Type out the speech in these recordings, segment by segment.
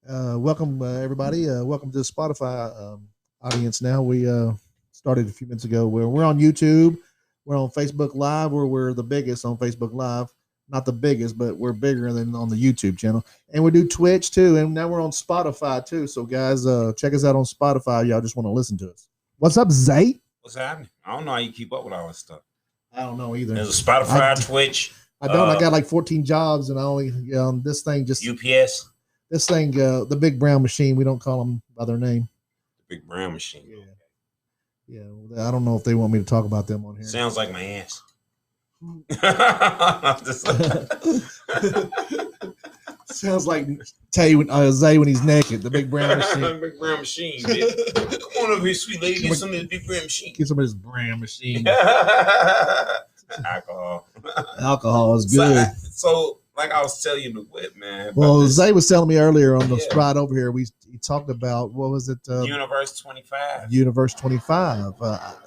Welcome, everybody. Welcome to the Spotify audience. Now we started a few minutes ago. We're on YouTube. We're on Facebook Live. We're the biggest on Facebook Live. Not the biggest, but we're bigger than on the YouTube channel. And we do Twitch too. And now we're on Spotify too. So guys, check us out on Spotify. Y'all just want to listen to us. What's up, Zay? What's happening? I don't know how you keep up with all this stuff. I don't know either. There's a Spotify, Twitch. I don't. I got like 14 jobs, and I only this thing just UPS. This thing, the big brown machine. We don't call them by their name. The big brown machine. Yeah. I don't know if they want me to talk about them on here. Sounds like my ass. Sounds like Tay Zay when he's naked. The big brown machine. Big brown machine. Bitch. Come on over here, sweet lady. Get some of this big brown machine. Get some of this brown machine. Alcohol is good. So like I was telling you the whip, man. Well, Zay was telling me earlier on the ride over here. He talked about what was it? Universe 25. Universe 25.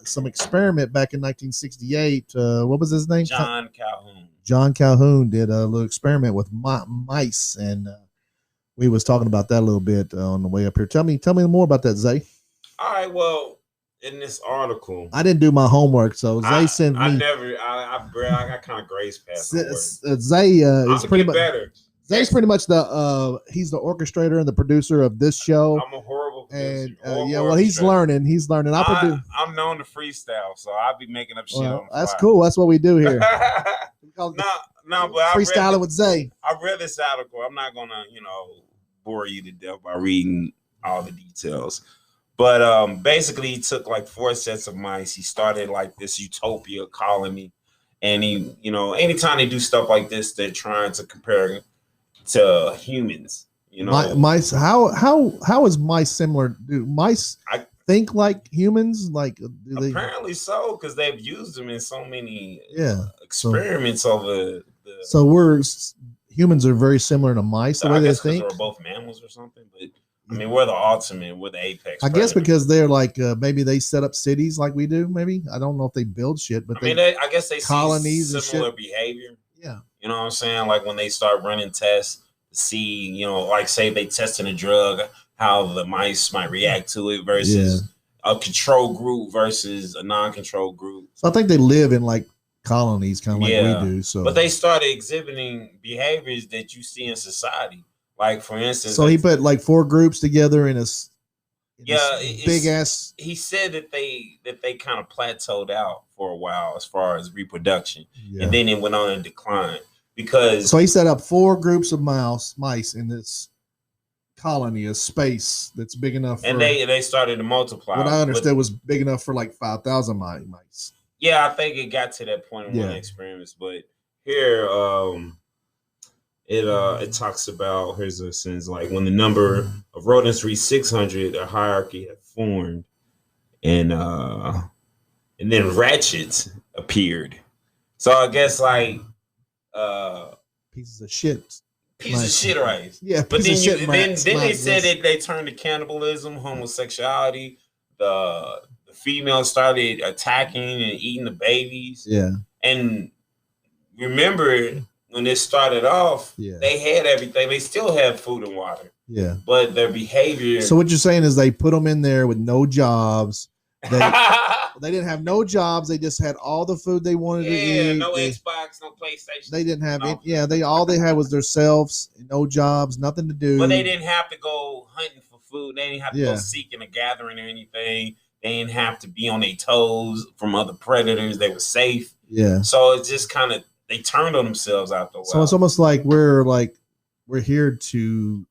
Some experiment back in 1968. What was his name? John Calhoun. John Calhoun did a little experiment with mice, and we was talking about that a little bit on the way up here. Tell me more about that, Zay. All right. Well, in this article, I didn't do my homework, so Zay sent me. I got kind of grace past. Zay is pretty much better. Zay's pretty much he's the orchestrator and the producer of this show. I'm a horrible producer. And he's learning. I'm known to freestyle, so I'll be making up shit. Well, that's cool. That's what we do here. But freestyling with Zay. I read this article. I'm not gonna, bore you to death by reading all the details. But basically, he took like 4 sets of mice. He started like this utopia colony, and he, anytime they do stuff like this, they're trying to compare to humans. Mice. How is mice similar? Do mice think like humans? Like apparently so, because they've used them in so many experiments over the. So humans are very similar to mice. The way they think. We're both mammals or something, but. I mean, we're the ultimate, we're the apex. I guess because they're like maybe they set up cities like we do. Maybe I don't know if they build shit, but I guess they colonies see similar behavior. Yeah, you know what I'm saying? Like when they start running tests to see, like say they testing a drug, how the mice might react to it versus a control group versus a non-control group. So I think they live in like colonies, kind of like we do. So, but they started exhibiting behaviors that you see in society. Like for instance, so he put like 4 groups together in a big ass. He said that they kind of plateaued out for a while as far as reproduction, and then it went on in decline because. So he set up 4 groups of mice in this colony, a space that's big enough, and they started to multiply. What I understood was big enough for like 5,000 mice. Yeah, I think it got to that point in one experiments, but here. It talks about, here's a sentence, like when the number of rodents reached 600, a hierarchy had formed, and then ratchets appeared. So I guess like pieces of shit. Pieces of shit, right? Yeah, but then they said that they turned to cannibalism, homosexuality. The females started attacking and eating the babies. Yeah, and remember. When it started off, they had everything. They still have food and water. Yeah. But their behavior. So what you're saying is they put them in there with no jobs. They didn't have no jobs. They just had all the food they wanted to eat. Yeah, no Xbox, no PlayStation. They didn't have it. Yeah, all they had was themselves, no jobs, nothing to do. But they didn't have to go hunting for food. They didn't have to go seeking a gathering or anything. They didn't have to be on their toes from other predators. They were safe. Yeah. So it's just kind of. They turned on themselves after a while. So it's almost like we're here to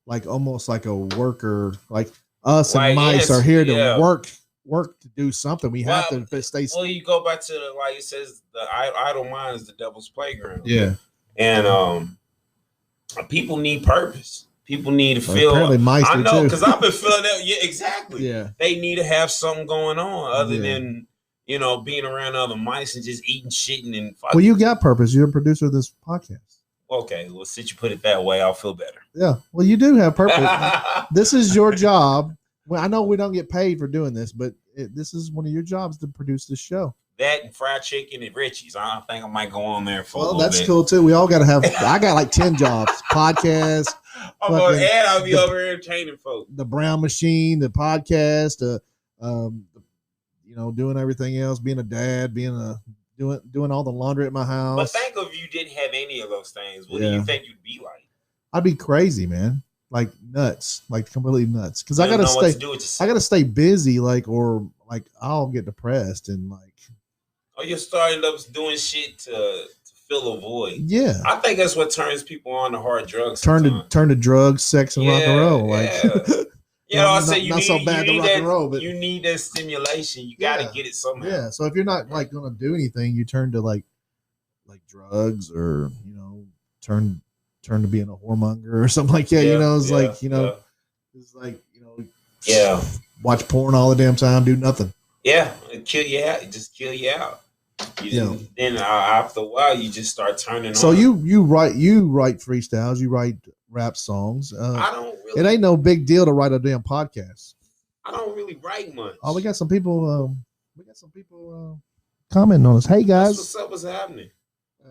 like almost like a worker, like us and mice are here to work to do something. We have to stay. Well, you go back to like it says, the idle mind is the devil's playground. Yeah, and people need purpose. People need to feel. Apparently, mice I know because too. I've been feeling that. Yeah, exactly. Yeah, they need to have something going on other than. Being around other mice and just eating, shitting, and fucking. Well, you got purpose. You're a producer of this podcast. Okay, well, since you put it that way, I'll feel better. Yeah, well, you do have purpose. This is your job. Well, I know we don't get paid for doing this, but this is one of your jobs to produce this show. That and fried chicken and Richie's. I think I might go on there for a little bit. Well, that's bit. Cool, too. We all got to have – I got like 10 jobs. Podcast, I'll be over here entertaining folks. The Brown Machine, the podcast, doing everything else, being a dad, doing all the laundry at my house. But think if you didn't have any of those things, what do you think you'd be like? I'd be crazy, man. Like nuts, like completely nuts. Because I gotta stay busy, or I'll get depressed and or you're starting up doing shit to fill a void. Yeah, I think that's what turns people on to hard drugs. Turn to drugs, sex, and rock and roll. I say you need that stimulation. You got to get it somehow. Yeah. So if you're not gonna do anything, you turn to like drugs or turn to being a whoremonger or something like that. Watch porn all the damn time, do nothing. Yeah, it kill you out. It just kill you out. Then after a while, you just start turning. So on. you write freestyles, you write rap songs. I don't really. It ain't no big deal to write a damn podcast. I don't really write much. Oh, we got some people. Commenting on us. Hey guys, what's up? What's happening?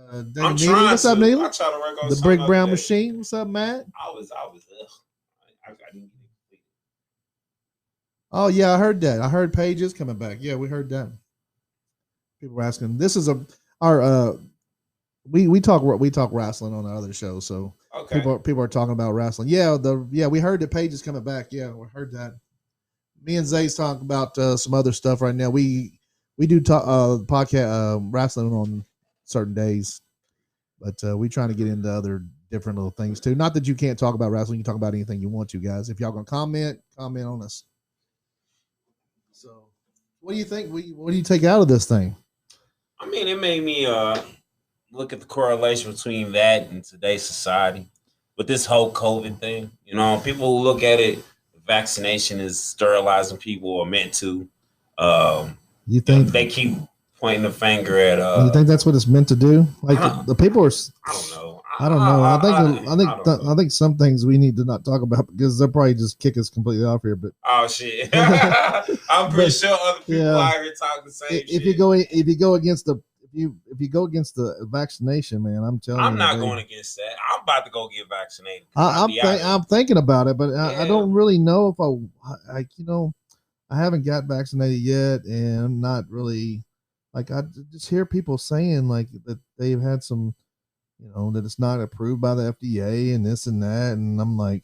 I'm trying. What's up, Neil? I try to work on the Brick Brown Machine. What's up, Matt? I didn't. Oh yeah, I heard that. I heard Pages coming back. Yeah, we heard that. People were asking. This is we talk wrestling on the other show, so people are talking about wrestling. Yeah, we heard that Pages coming back. Yeah, we heard that. Me and Zay's talking about some other stuff right now. We do talk podcast wrestling on certain days, but we trying to get into other different little things too. Not that you can't talk about wrestling. You can talk about anything you want to, guys. If y'all gonna comment on us. So, what do you think? What do you take out of this thing? I mean, it made me look at the correlation between that and today's society with this whole COVID thing. People look at it, vaccination is sterilizing people or meant to. You think they keep pointing the finger at? You think that's what it's meant to do? The people are. I don't know. I don't know. I think some things we need to not talk about because they'll probably just kick us completely off here. But oh shit, I'm pretty sure other people out here talking the same shit. If you go against the vaccination, man, I'm telling you, I'm not going against that. I'm about to go get vaccinated. I'm thinking about it, but I don't really know if I haven't got vaccinated yet, and I'm not really I just hear people saying that they've had some. That it's not approved by the FDA and this and that. And I'm like,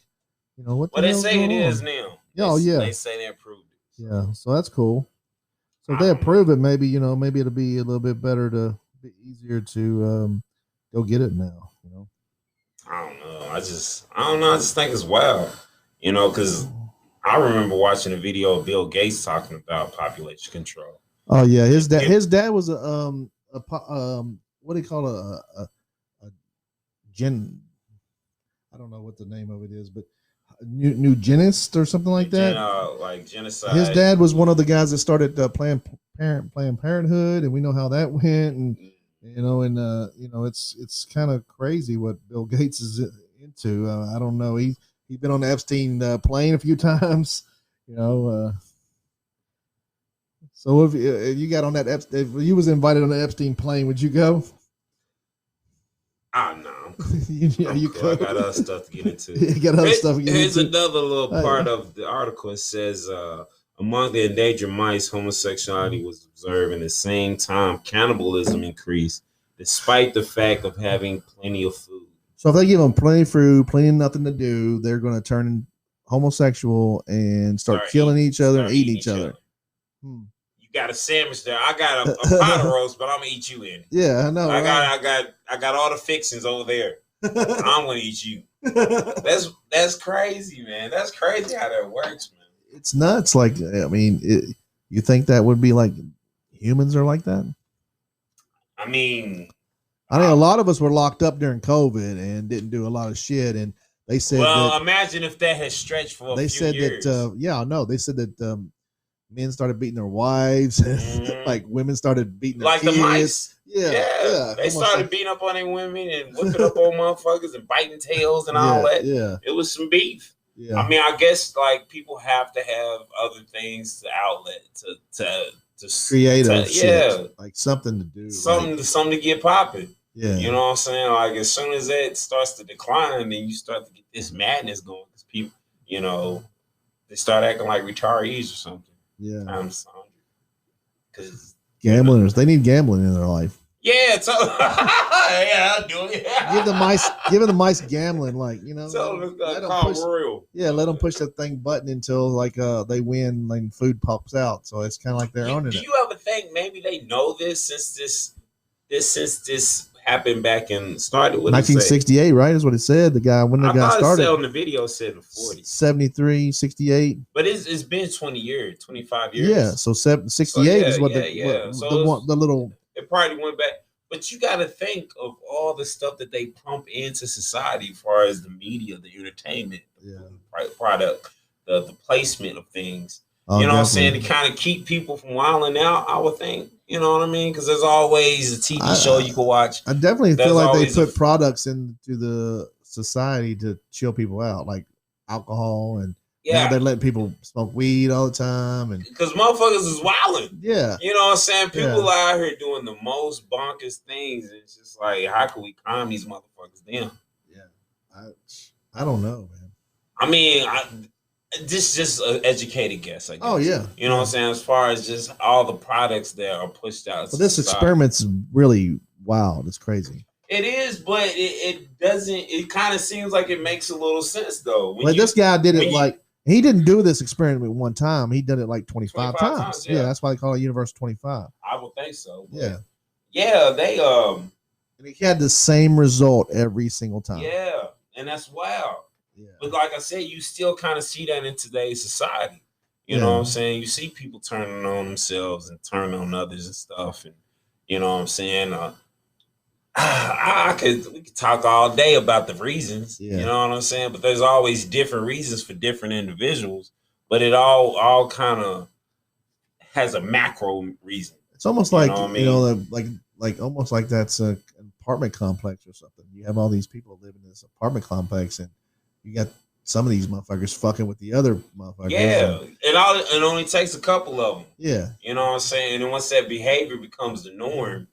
what? Well, they say it is now. They say they approved it. Yeah. So that's cool. So if they approve it, maybe, maybe it'll be a little bit better be easier to go get it now, I don't know. I just think it's wild, because I remember watching a video of Bill Gates talking about population control. Oh yeah. His dad was what do you call a I don't know what the name of it is, but eugenist or something like that. Like genocide. His dad was one of the guys that started Planned Parenthood, and we know how that went. And it's kind of crazy what Bill Gates is into. I don't know. He's been on the Epstein plane a few times. So if you got on that if you was invited on the Epstein plane, would you go? No. You could. I got other stuff to get into. Here's another little part of the article. It says, among the endangered mice, homosexuality was observed, and at the same time, cannibalism increased, despite the fact of having plenty of food. So if they give them plenty of food, plenty of nothing to do, they're going to turn homosexual and start killing each other and eating each other. Got a sandwich there. I got a pot of roast, but I'm gonna eat you in. Yeah, I know. I got all the fixings over there. I'm gonna eat you. That's crazy, man. That's crazy how that works, man. It's nuts. You think that would be like humans are like that? I mean, a lot of us were locked up during COVID and didn't do a lot of shit, and they said. Well, imagine if that has stretched for a few years. They said that. Men started beating their wives, and women started beating their kids. The mice. Yeah. They started beating up on their women and whipping up on motherfuckers and biting tails and all that. Yeah. It was some beef. Yeah. I mean, I guess people have to have other things to outlet to create shit, something to do, something to get popping. Yeah. You know what I'm saying? Like as soon as that starts to decline, then you start to get this madness going because people, you know, they start acting like retirees or something. Yeah. Times 100. Because gamblers, they need gambling in their life. Yeah, yeah, I'll do it. give the mice gambling, like, you know. So let them push, let them push that thing button until like they win, like food pops out. So it's kind of like they're owning it. Do you ever think maybe they know this since this happened back and started with 1968, right? Is what it said. The guy when the guy started. On the video said the 40s. 73, 68. But it's been 20 years, 25 years. Yeah, so 68 is what the little. It probably went back. But you got to think of all the stuff that they pump into society as far as the media, the entertainment, the product, the placement of things. You know what I'm saying? To kind of keep people from wilding out, I would think. You know what I mean? Because there's always a TV show you can watch. I definitely feel like they put products into the society to chill people out, like alcohol and now they're letting people smoke weed all the time, and because motherfuckers is wilding. Yeah, you know what I'm saying. People out here doing the most bonkers things. And it's just like, how can we calm these motherfuckers down? Yeah, I don't know, man. I mean, this is just an educated guess, I guess. Oh yeah, you know what I'm saying. As far as just all the products that are pushed out. But this experiment's really wild. It's crazy. It is, but it doesn't. It kind of seems like it makes a little sense though. Like this guy did it like. He didn't do this experiment one time. He did it like 25 times. Yeah, that's why they call it Universe 25. I would think so. Yeah. Yeah, they and he had the same result every single time. Yeah, and that's wild. Yeah. But like I said, you still kind of see that in today's society. You know what I'm saying? You see people turning on themselves and turning on others and stuff. And you know what I'm saying? We could talk all day about the reasons, you know what I'm saying? But there's always different reasons for different individuals, but it all kind of has a macro reason. It's almost like, you know, like almost like that's an apartment complex or something. You have all these people living in this apartment complex and you got some of these motherfuckers fucking with the other motherfuckers. Yeah, it only takes a couple of them. Yeah. You know what I'm saying? And once that behavior becomes the norm,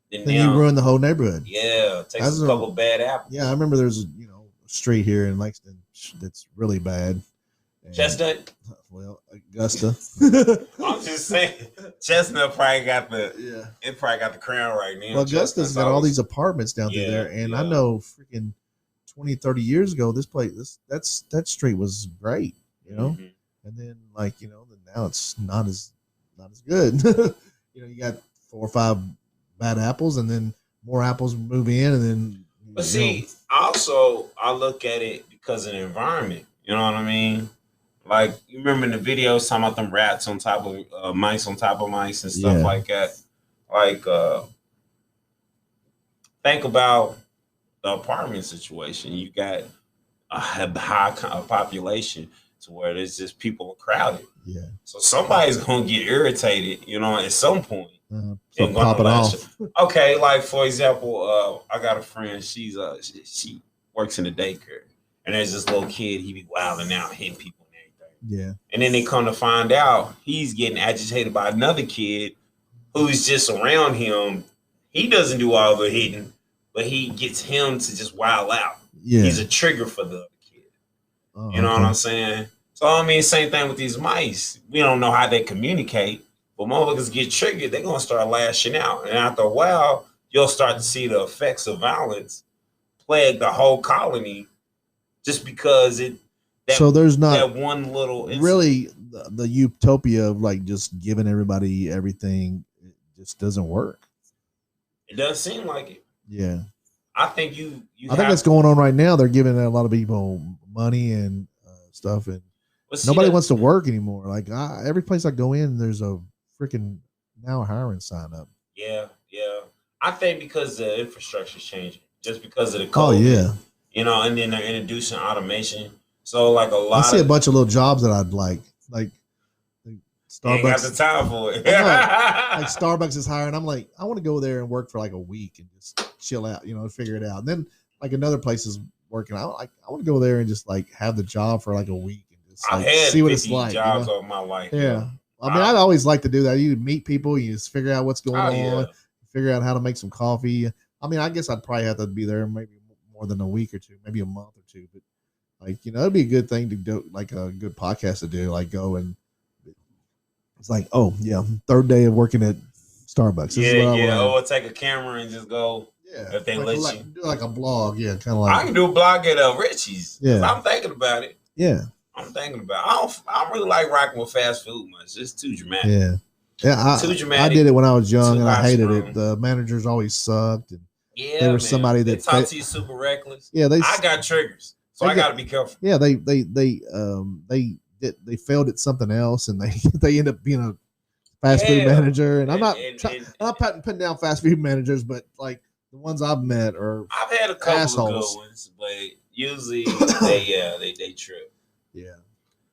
then you ruin the whole neighborhood. Yeah, it takes a couple bad apples. Yeah, I remember there's a street here in Lexington that's really bad. Chestnut? Well, Augusta. I'm just saying, Chestnut probably got it probably got the crown right now. Well, Augusta's got all these apartments down through there, and I know freaking 20, 30 years ago, that street was great, you know, and then now it's not as good. You got 4 or 5 bad apples, and then more apples move in, and then. But see, also I look at it because of the environment. You know what I mean? Like you remember in the videos talking about them rats on top of mice on top of mice and stuff like that. Like, think about the apartment situation. You got a high population to where there's just people crowded. Yeah. So somebody's gonna get irritated, at some point. So pop it off. Okay, like for example, I got a friend. She works in the daycare, and there's this little kid. He be wilding out, hitting people and everything. Yeah. And then they come to find out he's getting agitated by another kid who's just around him. He doesn't do all the hitting, but he gets him to just wild out. Yeah. He's a trigger for the other kid. You know what I'm saying? So I mean, same thing with these mice. We don't know how they communicate. But motherfuckers get triggered, they're going to start lashing out. And after a while, you'll start to see the effects of violence plague the whole colony just because so there's not that one little incident. Really the utopia of like just giving everybody everything. It just doesn't work. It doesn't seem like it. Yeah. I think I think that's going on right now. They're giving a lot of people money and stuff. And nobody wants to work anymore. Like every place I go in, there's a freaking now hiring sign up. Yeah. I think because the infrastructure is changing, just because of the COVID. Oh yeah. And then they're introducing automation. So like I see a bunch of little jobs that I'd like Starbucks. Ain't got the time for it. Like Starbucks is hiring. I'm like, I want to go there and work for like a week and just chill out, figure it out. And then like another place is working. I want to go there and just like have the job for like a week and just see what it's like. Jobs of my life. Yeah. I mean, I'd always like to do that. You meet people, you just figure out what's going on, figure out how to make some coffee. I mean, I guess I'd probably have to be there maybe more than a week or two, maybe a month or two. But like, it'd be a good thing to do, like a good podcast to do, like go and it's like, oh yeah, third day of working at Starbucks. This is what I Or take a camera and just go. Yeah, if they let you do like a blog, yeah, kind of like I can do a blog at Richie's. Yeah, I'm thinking about it. Yeah, I'm thinking about. I don't really like rocking with fast food much. It's too dramatic. Yeah. Too dramatic. I did it when I was young, and I hated it. The managers always sucked, and there was somebody that talk to you super reckless. Yeah, I got triggers, so I got to be careful. Yeah, they failed at something else, and they end up being a fast food manager. And I'm not putting down fast food managers, but like the ones I've met I've had a couple assholes. Of good ones, but usually they trip. Yeah,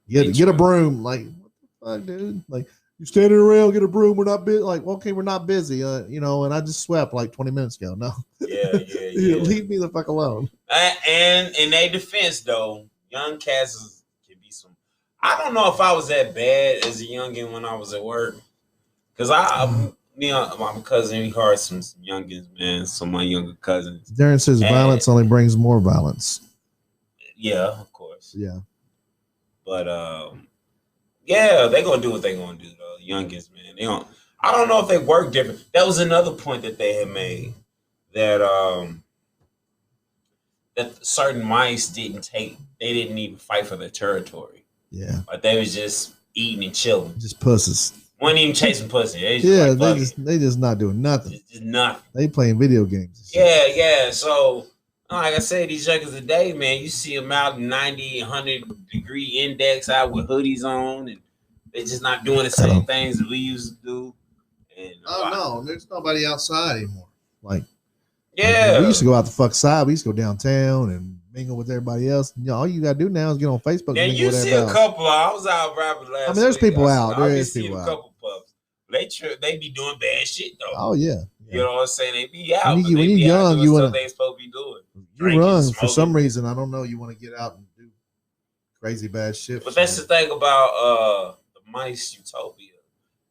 get a broom. Like what the fuck, dude? Like you standing around, get a broom. We're not busy. Like okay, we're not busy. And I just swept like 20 minutes ago. No. Yeah. Leave me the fuck alone. And in their defense, though, young cats can be some. I don't know if I was that bad as a youngin when I was at work, because my cousin, he heard some youngins, man, some of my younger cousins. Darren says violence only brings more violence. Yeah, of course. Yeah. But they're gonna do what they're gonna do, though. Youngins, man. I don't know if they work different. That was another point that they had made. That certain mice didn't even fight for their territory. Yeah. Like they was just eating and chilling. Just pussies. Wasn't even chasing pussy. They just not doing nothing. Just nothing. They playing video games. Yeah. So like I said, these youngers today, man, you see them out 90, 100 degree index out with hoodies on, and they're just not doing the same things that we used to do. And no, there's nobody outside anymore. Like we used to go out the fuck side. We used to go downtown and mingle with everybody else. All you gotta do now is get on Facebook. And you see a couple. I was out rapping last. I mean, there's people out. There is people out. A couple pups. They be doing bad shit though. Oh yeah. You know what I'm saying? They be out. When you're young, you want they supposed to be doing. You run for some reason. I don't know. You want to get out and do crazy bad shit. But that's the thing about the mice utopia.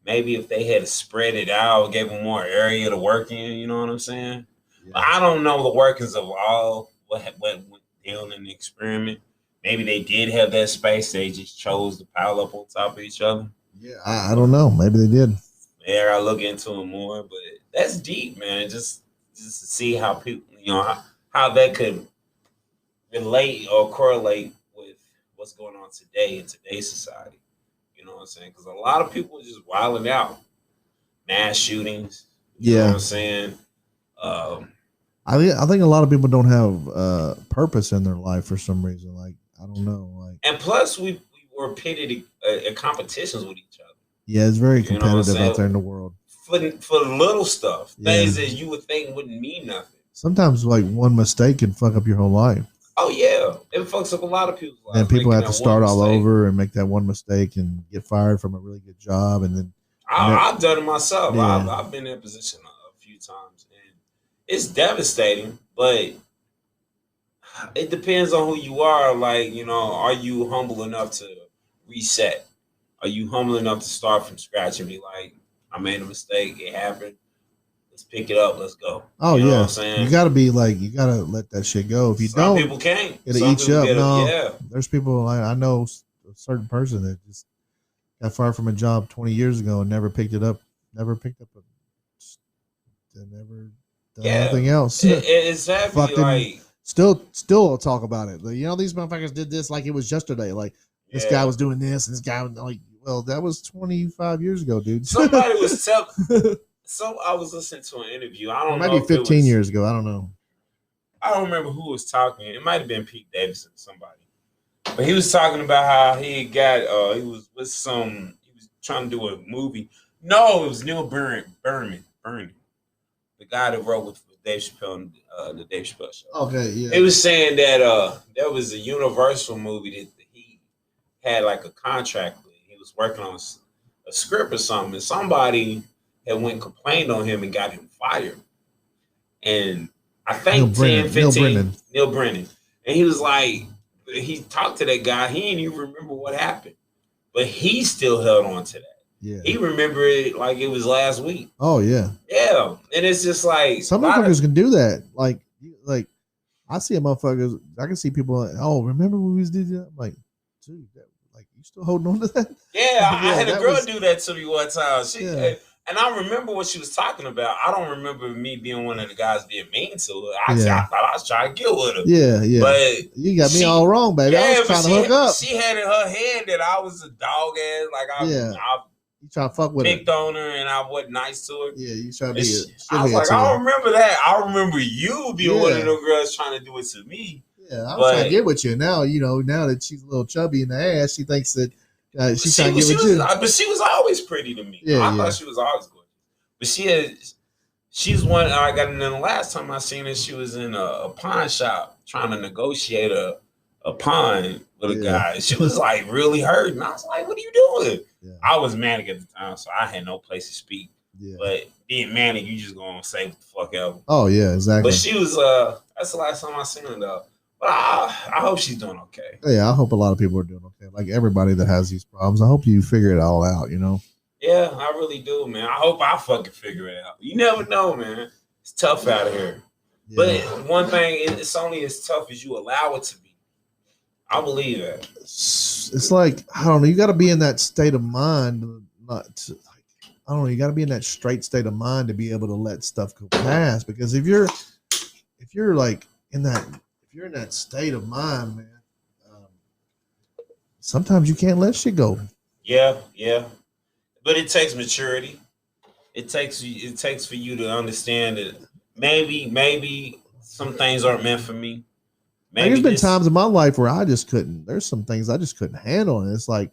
Maybe if they had spread it out, gave them more area to work in. You know what I'm saying? Yeah. I don't know the workings of all what went down in the experiment. Maybe they did have that space. They just chose to pile up on top of each other. Yeah, I don't know. Maybe they did. Yeah, I gotta look into it more. But that's deep, man. Just to see how people, how that could relate or correlate with what's going on today in today's society. You know what I'm saying? Because a lot of people are just wilding out. Mass shootings. You know what I'm saying? I think a lot of people don't have purpose in their life for some reason. Like, I don't know. Like, and plus, we were pitted at competitions with each other. Yeah, it's very competitive out there in the world. For little stuff. Things that you would think wouldn't mean nothing. Sometimes, like, one mistake can fuck up your whole life. Oh, yeah. It fucks up a lot of people's lives. And people have to start all over and make that one mistake and get fired from a really good job. And then I've done it myself. Yeah. I've been in that position a few times. And it's devastating, but it depends on who you are. Like, are you humble enough to reset? Are you humble enough to start from scratch and be like, I made a mistake. It happened. Let's pick it up. Let's go. Oh, you know what I'm saying? You got to be like, you got to let that shit go. If you don't, people can't. It'll eat you up. No, there's people, I know a certain person that just got fired from a job 20 years ago and never picked it up. Never picked up never done anything else. It's exactly like. Still talk about it. These motherfuckers did this like it was yesterday. Like, this guy was doing this, and this guy was like, well, that was 25 years ago, dude. Somebody was telling. So I was listening to an interview. I don't know. Maybe 15 years ago. I don't know. I don't remember who was talking. It might have been Pete Davidson, somebody. But he was talking about how he got. He was trying to do a movie. No, it was Neil Berman, the guy that wrote with Dave Chappelle on the Dave Chappelle show. Okay, yeah. He was saying that there was a Universal movie that he had like a contract with. He was working on a script or something, and somebody had went and complained on him and got him fired. And I think Neil Brennan. And he was like, he talked to that guy. He didn't even remember what happened, but he still held on to that. Yeah. He remembered it like it was last week. Oh yeah. Yeah, and it's just like some motherfuckers can do that. Like I see a motherfuckers. I can see people. Oh, remember when we did that? I'm like, dude, like you still holding on to that? Yeah, I had a girl do that to me one time. Yeah. And I remember what she was talking about. I don't remember me being one of the guys being mean to her. I thought I was trying to get with her. Yeah, yeah. But you got me all wrong, baby. I was trying to hook up. She had in her head that I was a dog ass. Like I you trying to fuck with picked on her and I wasn't nice to her. Yeah, you trying to be I was like, I don't remember that. I remember you being one of them girls trying to do it to me. Yeah, I was trying to get with you. Now, now that she's a little chubby in the ass, she thinks that she's trying to get with you. But she was always pretty to me. Yeah, I thought she was always good. But she's one I got in the last time I seen her, she was in a pawn shop trying to negotiate a pawn with a guy. She was like really hurting. I was like, what are you doing? Yeah. I was manic at the time, so I had no place to speak. Yeah. But being manic, you just gonna say what the fuck ever. Oh yeah, exactly. But she was that's the last time I seen her though. But I hope she's doing okay. Yeah, I hope a lot of people are doing okay. Like everybody that has these problems, I hope you figure it all out, Yeah, I really do, man. I hope I fucking figure it out. You never know, man. It's tough out here. Yeah. But one thing, it's only as tough as you allow it to be. I believe that. It's like, I don't know, you got to be in that state of mind. You got to be in that straight state of mind to be able to let stuff go past. Because if you're like in that state of mind, man, sometimes you can't let shit go. Yeah. But it takes maturity. It takes for you to understand that maybe some things aren't meant for me. There's been times in my life where I just couldn't. There's some things I just couldn't handle, and it's like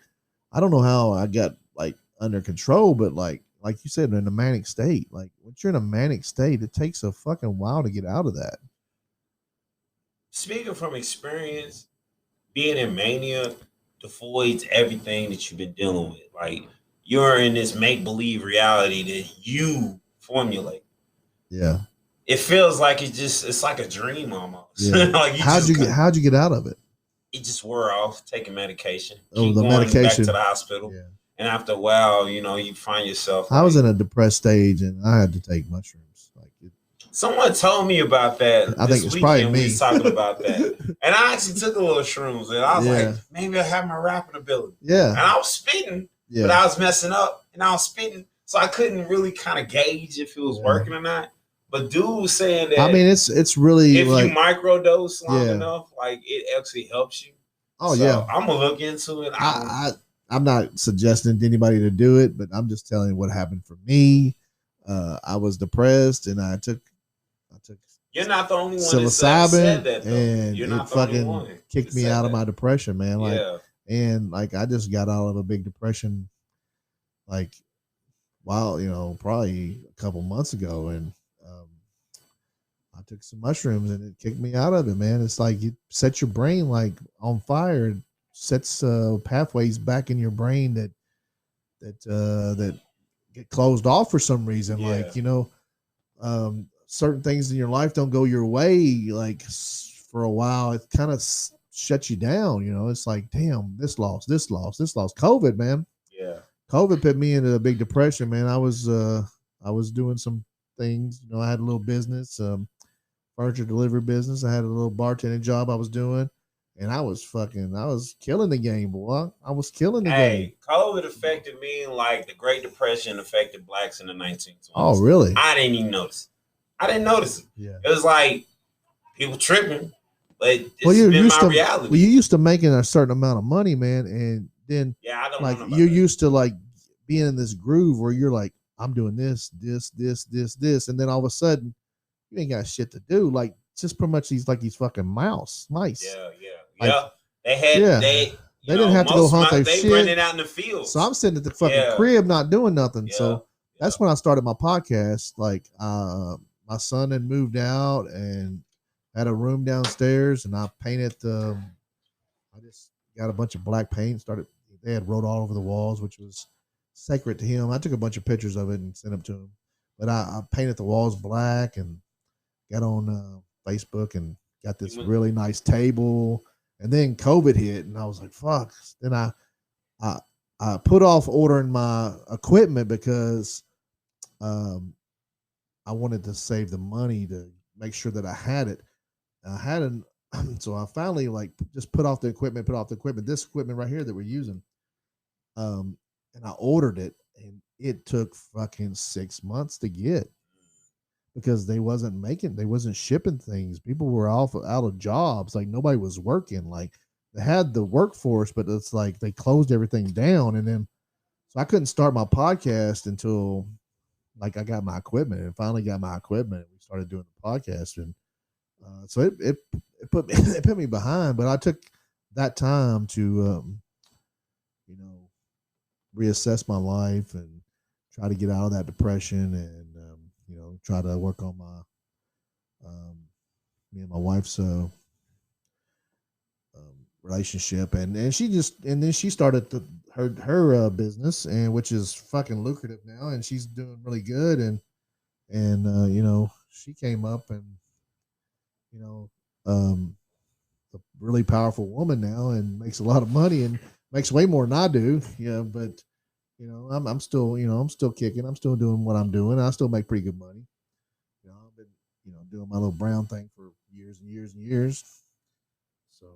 I don't know how I got like under control, but like you said, in a manic state. Like once you're in a manic state, it takes a fucking while to get out of that. Speaking from experience, being in mania devoids everything that you've been dealing with. Like you're in this make-believe reality that you formulate. Yeah. It feels like it's like a dream almost. Yeah. Like how'd you get out of it? It just wore off, taking medication. Keep going medication. Back to the hospital. Yeah. And after a while, you find yourself. I was in a depressed stage and I had to take mushrooms. Someone told me about that. I think it's probably me. We was talking about that. And I actually took a little shrooms and I was like, maybe I have my rapping ability. Yeah. And I was spitting, but I was messing up and I was spitting. So I couldn't really kind of gauge if it was working or not. But dude was saying that. I mean, it's really if you microdose long enough, like it actually helps you. Oh so I'm gonna look into it. I'm not suggesting to anybody to do it, but I'm just telling you what happened for me. I was depressed and I took. You're not the only one psilocybin, that said that, and it fucking kicked me out of my depression, man. And I just got out of a big depression, probably a couple months ago, and I took some mushrooms and it kicked me out of it, man. It's like you set your brain like on fire. It sets pathways back in your brain that get closed off for some reason. Yeah. Certain things in your life don't go your way. Like for a while, it kind of shuts you down. It's like, damn, this loss. COVID, man. Yeah. COVID put me into a big depression, man. I was doing some things. I had a little business, furniture delivery business. I had a little bartending job I was doing, and I was killing the game, boy. I was killing the game. COVID affected me like the Great Depression affected blacks in the 1920s. Oh, really? I didn't even notice. I didn't notice it. Yeah. It was like people tripping, but it's been my reality. Well, you used to making a certain amount of money, man, and then I don't like know you're that. used to like being in this groove where you're like, I'm doing this, and then all of a sudden you ain't got shit to do. Like just pretty much these fucking mice. Yeah. They didn't have to go hunt their shit. They rented out in the fields. So I'm sitting at the fucking crib not doing nothing. Yeah. So that's when I started my podcast. Like my son had moved out and had a room downstairs, and I painted I just got a bunch of black paint. They had wrote all over the walls, which was sacred to him. I took a bunch of pictures of it and sent them to him. But I painted the walls black and got on Facebook and got this really nice table. And then COVID hit, and I was like, fuck. Then I I put off ordering my equipment because I wanted to save the money to make sure that I had it. I had an so I finally like just put off the equipment, This equipment right here that we're using, and I ordered it, and it took fucking 6 months to get because they wasn't shipping things. People were out of jobs, like nobody was working. Like they had the workforce, but it's like they closed everything down, and then so I couldn't start my podcast until like I got my equipment and finally got my equipment. We started doing the podcast, and so it put me it put me behind. But I took that time to you know reassess my life and try to get out of that depression, and try to work on my me and my wife's relationship, and then she started her business, and which is fucking lucrative now, and she's doing really good, and she came up, and a really powerful woman now, and makes a lot of money, and makes way more than I do. Yeah, but I'm still I'm still kicking. I'm still doing what I'm doing. I still make pretty good money. I've been doing my little brown thing for years and years and years. So,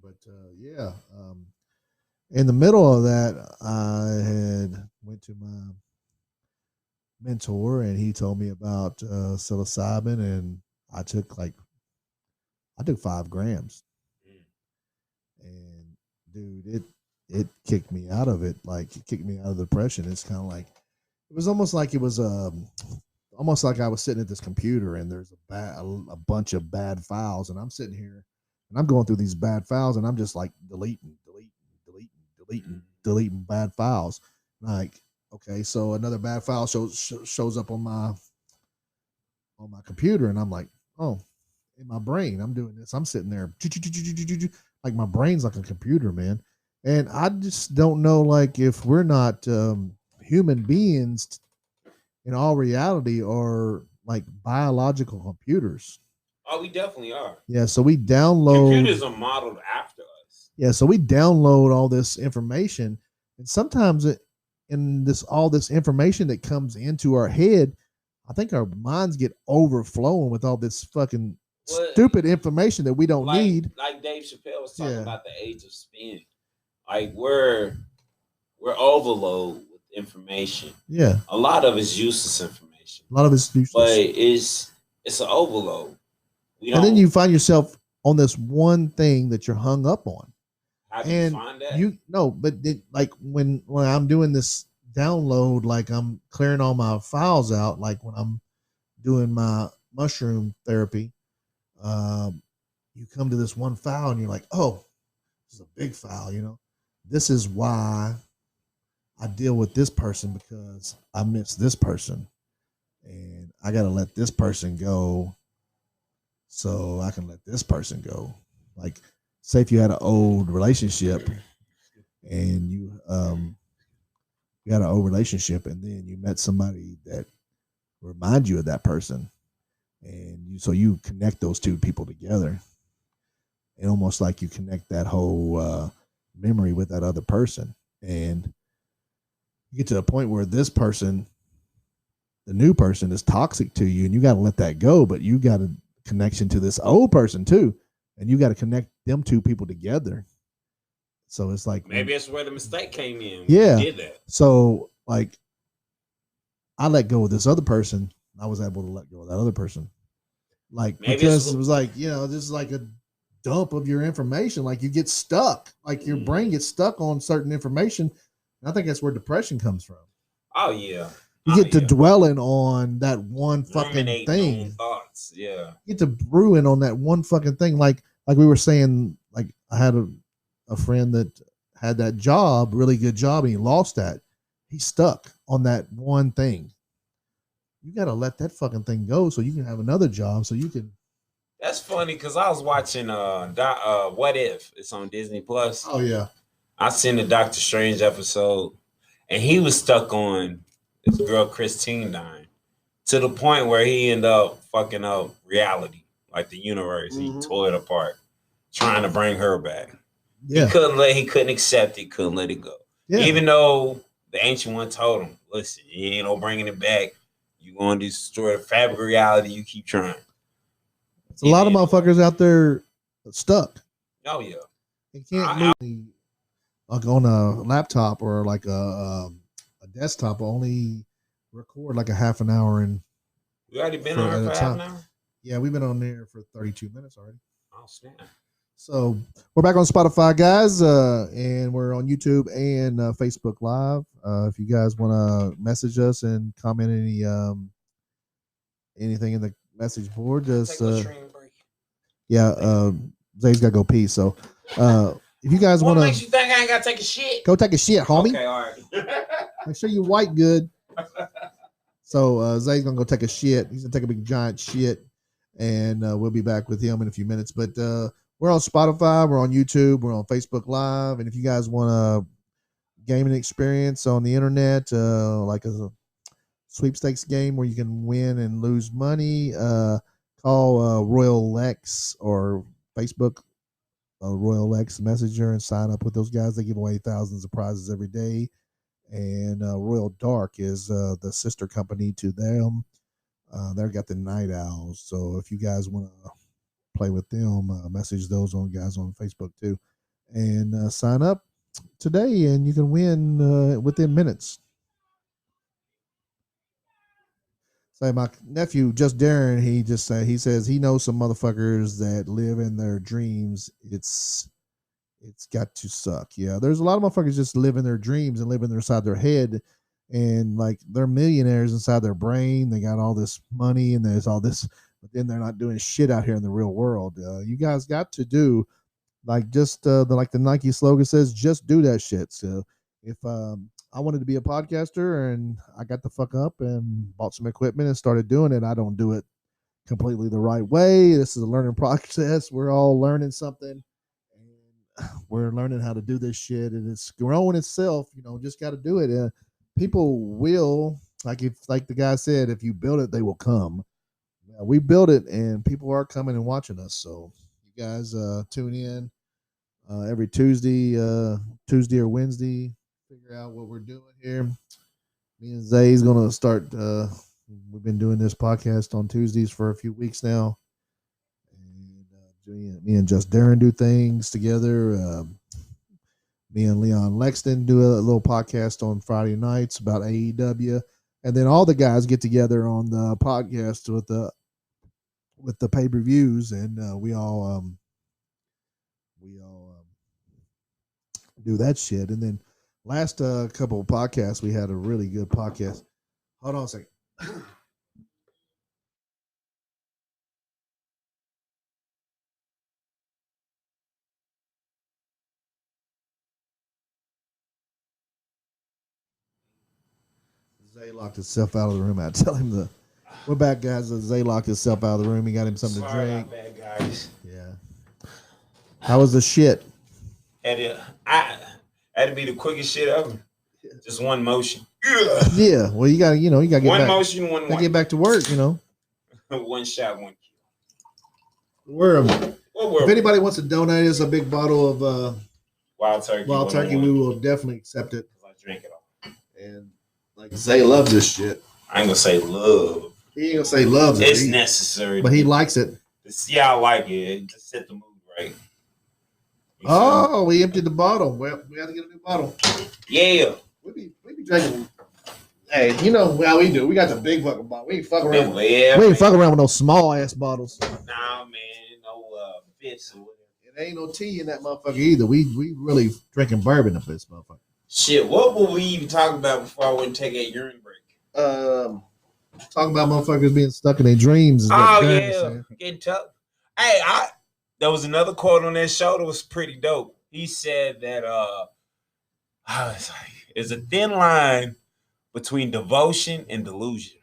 but yeah, in the middle of that, I had went to my mentor, and he told me about psilocybin, and I took 5 grams, and dude, it kicked me out of it. Like it kicked me out of the depression. It's kind of like it was almost like almost like I was sitting at this computer, and there's a bunch of bad files, and I'm sitting here and I'm going through these bad files, and I'm just like deleting bad files. Like, okay, so another bad file shows up on my computer, and I'm like, oh, in my brain, I'm doing this. I'm sitting there like my brain's like a computer, man. And I just don't know, like, if we're not human beings in all reality, or like biological computers. Oh, we definitely are. Yeah, so we download computers are modeled after us. Yeah, so we download all this information, and sometimes all this information that comes into our head, I think our minds get overflowing with all this fucking stupid information that we don't need. Like Dave Chappelle was talking about the age of spin. Like we're overload with information. Yeah, a lot of it's useless information. A lot of it's useless, but it's an overload. And then you find yourself on this one thing that you're hung up on. How do you find that? Like when I'm doing this download, like I'm clearing all my files out, like when I'm doing my mushroom therapy, you come to this one file and you're like, oh, this is a big file, this is why I deal with this person, because I miss this person, and I got to let this person go so I can let this person go. Like, say if you had an old relationship, and you had an old relationship, and then you met somebody that reminds you of that person, and so you connect those two people together, and almost like you connect that whole memory with that other person, and you get to a point where this person, the new person, is toxic to you, and you got to let that go, but you got a connection to this old person too, and you got to connect them two people together. So it's like, maybe it's where the mistake came in. Yeah. Did that. So like, I let go of this other person. I was able to let go of that other person. Like, maybe because it was like, this is like a dump of your information. Like you get stuck, like your brain gets stuck on certain information. And I think that's where depression comes from. Oh yeah. You get to dwelling on that one fucking thing. Thoughts. Yeah. You get to brewing on that one fucking thing. Like we were saying, like I had a friend that had that job, really good job, and he lost that. He's stuck on that one thing. You got to let that fucking thing go so you can have another job, so you can. That's funny, because I was watching What If? It's on Disney Plus. Oh yeah. I seen the Doctor Strange episode, and he was stuck on this girl Christine dying, to the point where he ended up fucking up reality, like the universe. He tore it apart, trying to bring her back. Yeah. He couldn't accept it, couldn't let it go. Yeah. Even though the ancient one told him, listen, you ain't no bringing it back. You're going to destroy the fabric of reality. You keep trying. It's a lot of motherfuckers out there stuck. Oh, yeah. They can't move like on a laptop or like a desktop, only record like a half an hour. And we already been on here for half an hour? Yeah, we've been on there for 32 minutes already. Oh, snap. So we're back on Spotify, guys, and we're on YouTube and Facebook Live. If you guys want to message us and comment anything in the message board, just Zay's got to go pee. So if you guys want to, what makes you think I ain't got to take a shit? Go take a shit, homie. Okay, all right. Make sure you wipe good. So Zay's gonna go take a shit. He's gonna take a big giant shit, and we'll be back with him in a few minutes. But we're on Spotify, we're on YouTube, we're on Facebook Live, and if you guys want a gaming experience on the internet, like a sweepstakes game where you can win and lose money, call Royal Lex or Facebook Royal Lex Messenger and sign up with those guys. They give away thousands of prizes every day. And Royal Dark is the sister company to them. They've got the Night Owls. So if you guys want to play with them, message those guys on Facebook too, and sign up today, and you can win within minutes. So my nephew, just Darren, he says he knows some motherfuckers that live in their dreams. It's got to suck. Yeah, there's a lot of motherfuckers just live in their dreams and live inside their head, and like they're millionaires inside their brain. They got all this money and there's all this, but then they're not doing shit out here in the real world. You guys got to do like just like the Nike slogan says, just do that shit. So if I wanted to be a podcaster and I got the fuck up and bought some equipment and started doing it, I don't do it completely the right way. This is a learning process. We're all learning something. We're learning how to do this shit, and it's growing itself. Just got to do it. People will, like the guy said, if you build it, they will come. We built it, and people are coming and watching us. So you guys tune in every Tuesday or Wednesday. Figure out what we're doing here. Me and Zay's gonna start. We've been doing this podcast on Tuesdays for a few weeks now. Me and Just Darren do things together. Me and Leon Lexton do a little podcast on Friday nights about AEW, and then all the guys get together on the podcast with the pay-per-views, and we all do that shit. And then last couple of podcasts, we had a really good podcast. Hold on a second. Zay locked himself out of the room. I tell him we're back, guys. Zay locked himself out of the room. He got him something to drink. Sorry about that, guys. Yeah. How was the shit? Had to be the quickest shit ever. Just one motion. Yeah. Well, you gotta get one back. Motion, one. Get back to work. One shot, one kill. If anybody wants to donate us a big bottle of wild turkey, we will definitely accept it. I drink it all. And like Zay loves this shit. I ain't gonna say love. He ain't gonna say loves it. It's necessary, but he likes it. Yeah, I like it. It just set the mood right. We emptied the bottle. Well, we have to get a new bottle. Yeah. We be drinking. Hey, you know how we do. We got the big fucking bottle. We ain't fucking around. We ain't fucking around with no small ass bottles. Nah, man, no bits or whatever. It ain't no tea in that motherfucker either. We really drinking bourbon up this motherfucker. Shit, what were we even talking about before I went to take a urine break? Talking about motherfuckers being stuck in their dreams. Getting tough. Hey, there was another quote on that show that was pretty dope. He said that there's a thin line between devotion and delusion.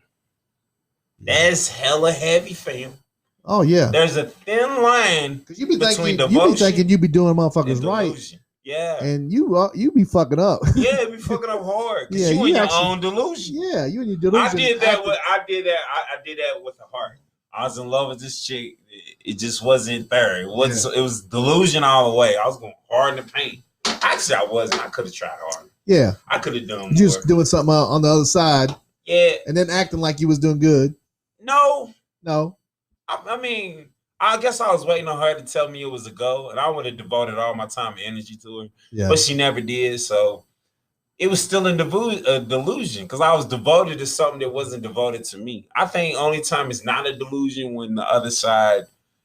That's hella heavy, fam. Oh yeah. There's a thin line because you be thinking you be doing motherfuckers right. Yeah. And you be fucking up. Yeah, you be fucking up hard. Yeah, you in your own delusion. Yeah, you in your delusion. I did that with the heart. I was in love with this chick. It just wasn't fair. It wasn't. It was delusion all the way. I was going hard in the paint. Actually, I wasn't. I could have tried harder. Yeah. I could have done more. Just doing something on the other side. Yeah. And then acting like you was doing good. No. I mean, I guess I was waiting on her to tell me it was a go, and I would have devoted all my time and energy to her. Yeah. But she never did, so it was still in delusion because I was devoted to something that wasn't devoted to me. I think only time it's not a delusion when the other side,